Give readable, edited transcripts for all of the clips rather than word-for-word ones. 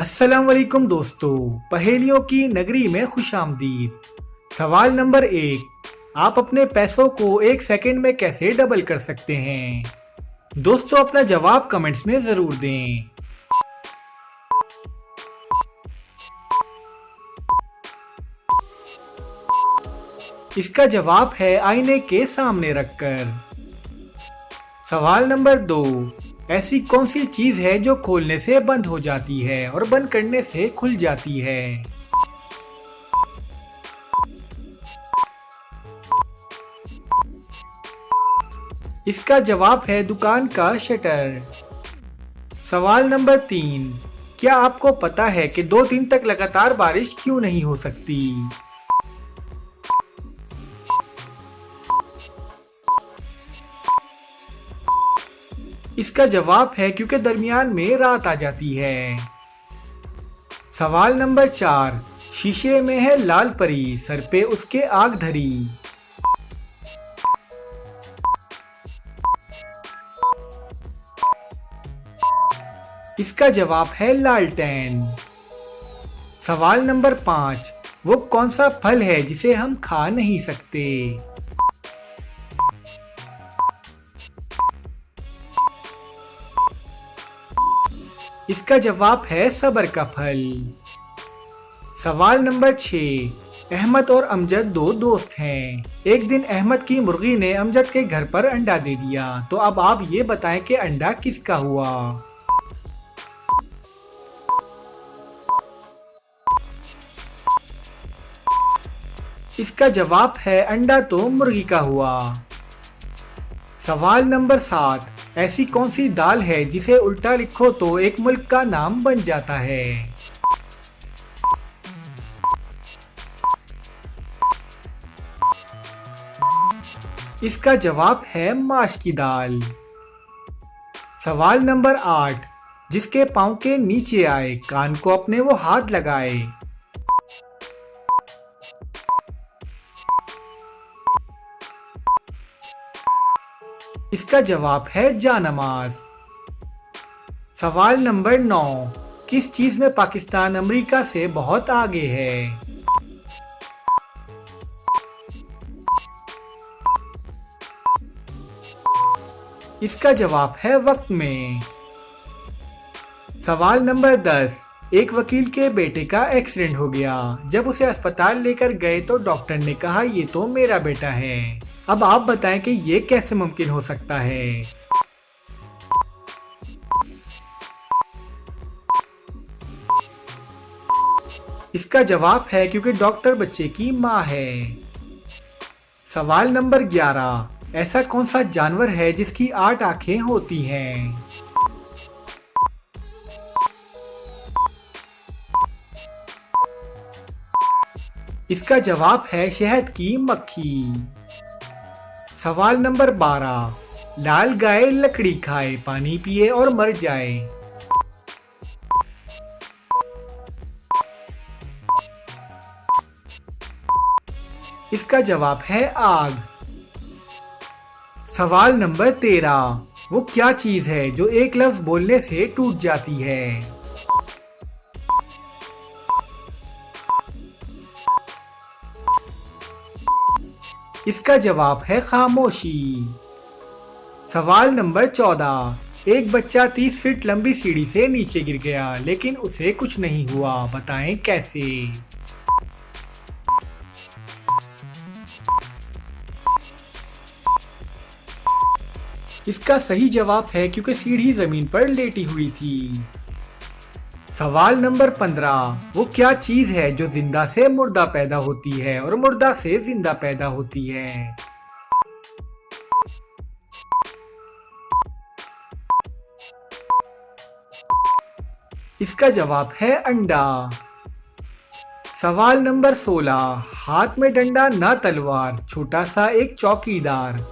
अस्सलाम वालेकुम दोस्तों, पहेलियों की नगरी में खुशामदीद। सवाल नंबर 1। आप अपने पैसों को एक सेकंड में कैसे डबल कर सकते हैं? दोस्तों अपना जवाब कमेंट्स में जरूर दें। इसका जवाब है आईने के सामने रखकर। सवाल नंबर 2। ऐसी कौन सी चीज है जो खोलने से बंद हो जाती है और बंद करने से खुल जाती है? इसका जवाब है दुकान का शटर। सवाल नंबर 3। क्या आपको पता है कि 2 दिन तक लगातार बारिश क्यों नहीं हो सकती? इसका जवाब है क्योंकि दरमियान में रात आ जाती है। सवाल नंबर 4। शीशे में है लाल परी, सर पे उसके आग धरी। इसका जवाब है लालटेन। सवाल नंबर 5। वो कौन सा फल है जिसे हम खा नहीं सकते? इसका जवाब है सबर का फल। सवाल नंबर 6। अहमद और अमजद 2 दोस्त हैं। एक दिन अहमद की मुर्गी ने अमजद के घर पर अंडा दे दिया, तो अब आप ये बताएं कि अंडा किसका हुआ? इसका जवाब है अंडा तो मुर्गी का हुआ। सवाल नंबर 7। ऐसी कौन सी दाल है जिसे उल्टा लिखो तो एक मुल्क का नाम बन जाता है? इसका जवाब है माश की दाल। सवाल नंबर 8। जिसके पांव के नीचे आए, कान को अपने वो हाथ लगाए। इसका जवाब है जानमाज। सवाल नंबर 9। किस चीज में पाकिस्तान अमेरिका से बहुत आगे है? इसका जवाब है वक्त में। सवाल नंबर 10। एक वकील के बेटे का एक्सीडेंट हो गया। जब उसे अस्पताल लेकर गए तो डॉक्टर ने कहा ये तो मेरा बेटा है। अब आप बताएं कि ये कैसे मुमकिन हो सकता है? इसका जवाब है क्योंकि डॉक्टर बच्चे की माँ है। सवाल नंबर 11। ऐसा कौन सा जानवर है जिसकी 8 आंखें होती हैं? इसका जवाब है शहद की मक्खी। सवाल नंबर 12। लाल गाय लकड़ी खाए, पानी पिए और मर जाए। इसका जवाब है आग। सवाल नंबर 13। वो क्या चीज है जो एक लफ्ज बोलने से टूट जाती है? इसका जवाब है खामोशी। सवाल नंबर 14। एक बच्चा 30 फीट लंबी सीढ़ी से नीचे गिर गया, लेकिन उसे कुछ नहीं हुआ, बताएं कैसे? इसका सही जवाब है क्योंकि सीढ़ी जमीन पर लेटी हुई थी। सवाल नंबर 15। वो क्या चीज है जो जिंदा से मुर्दा पैदा होती है और मुर्दा से जिंदा पैदा होती है? इसका जवाब है अंडा। सवाल नंबर 16। हाथ में डंडा ना तलवार, छोटा सा एक चौकीदार।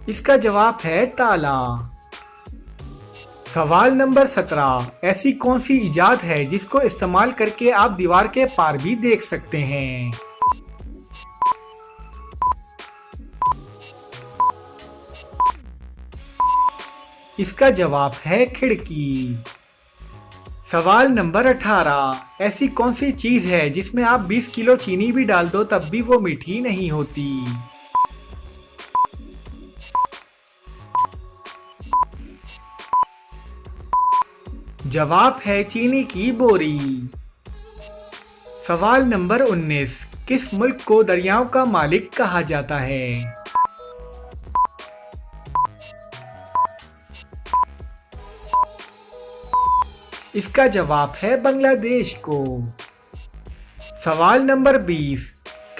इसका जवाब है ताला। सवाल नंबर 17। ऐसी कौन सी इजाद है जिसको इस्तेमाल करके आप दीवार के पार भी देख सकते हैं? इसका जवाब है खिड़की। सवाल नंबर 18, ऐसी कौन सी चीज है जिसमें आप 20 किलो चीनी भी डाल दो तब भी वो मीठी नहीं होती? जवाब है चीनी की बोरी। सवाल नंबर 19, किस मुल्क को दरियाओं का मालिक कहा जाता है? इसका जवाब है बांग्लादेश को। सवाल नंबर 20,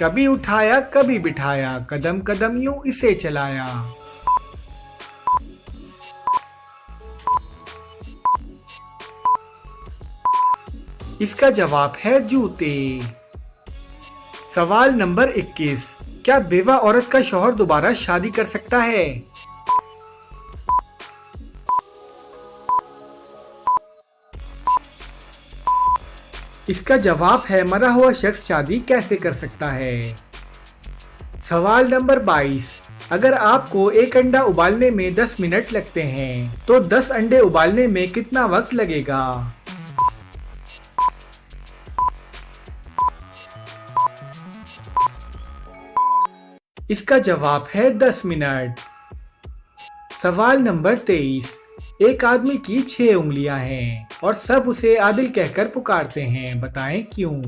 कभी उठाया कभी बिठाया, कदम कदम यूं इसे चलाया। इसका जवाब है जूते। सवाल नंबर 21, क्या बेवा औरत का शौहर दोबारा शादी कर सकता है? इसका जवाब है मरा हुआ शख्स शादी कैसे कर सकता है। सवाल नंबर 22, अगर आपको एक अंडा उबालने में 10 मिनट लगते हैं तो 10 अंडे उबालने में कितना वक्त लगेगा? इसका जवाब है 10 मिनट। सवाल नंबर 23, एक आदमी की 6 उंगलियां हैं और सब उसे आदिल कहकर पुकारते हैं, बताएं क्यों?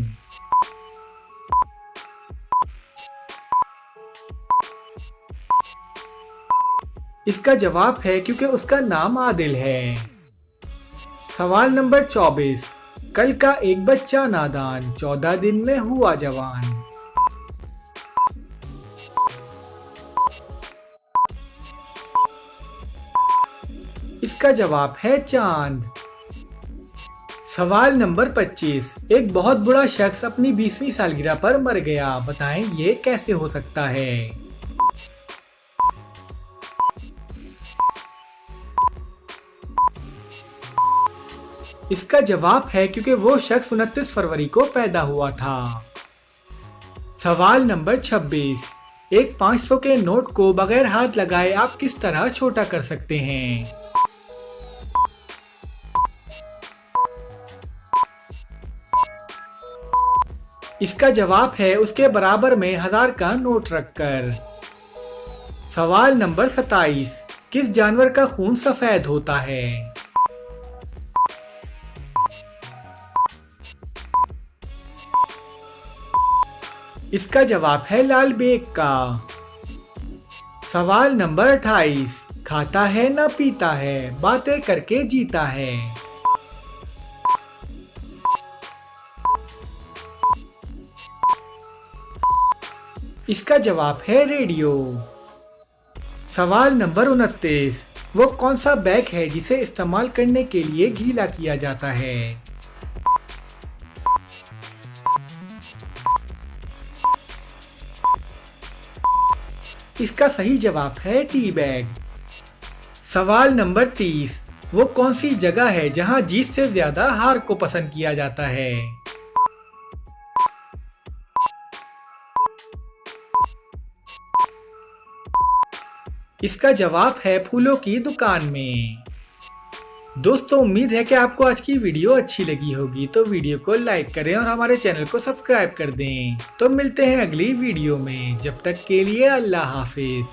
इसका जवाब है क्योंकि उसका नाम आदिल है। सवाल नंबर 24, कल का एक बच्चा नादान 14 दिन में हुआ जवान। इसका जवाब है चांद। सवाल नंबर 25, एक बहुत बुरा शख्स अपनी 20वीं सालगिरह पर मर गया, बताएं ये कैसे हो सकता है? इसका जवाब है क्योंकि वो शख्स 29 फरवरी को पैदा हुआ था। सवाल नंबर 26, एक 500 के नोट को बगैर हाथ लगाए आप किस तरह छोटा कर सकते हैं? इसका जवाब है उसके बराबर में 1000 का नोट रखकर। सवाल नंबर 27, किस जानवर का खून सफेद होता है? इसका जवाब है लाल बेग का। सवाल नंबर 28, खाता है ना पीता है, बातें करके जीता है। इसका जवाब है रेडियो। सवाल नंबर 29, वो कौन सा बैग है जिसे इस्तेमाल करने के लिए गीला किया जाता है? इसका सही जवाब है टी बैग। सवाल नंबर 30, वो कौन सी जगह है जहां जीत से ज्यादा हार को पसंद किया जाता है? इसका जवाब है फूलों की दुकान में। दोस्तों, उम्मीद है कि आपको आज की वीडियो अच्छी लगी होगी, तो वीडियो को लाइक करें और हमारे चैनल को सब्सक्राइब कर दें। तो मिलते हैं अगली वीडियो में, जब तक के लिए अल्लाह हाफिज।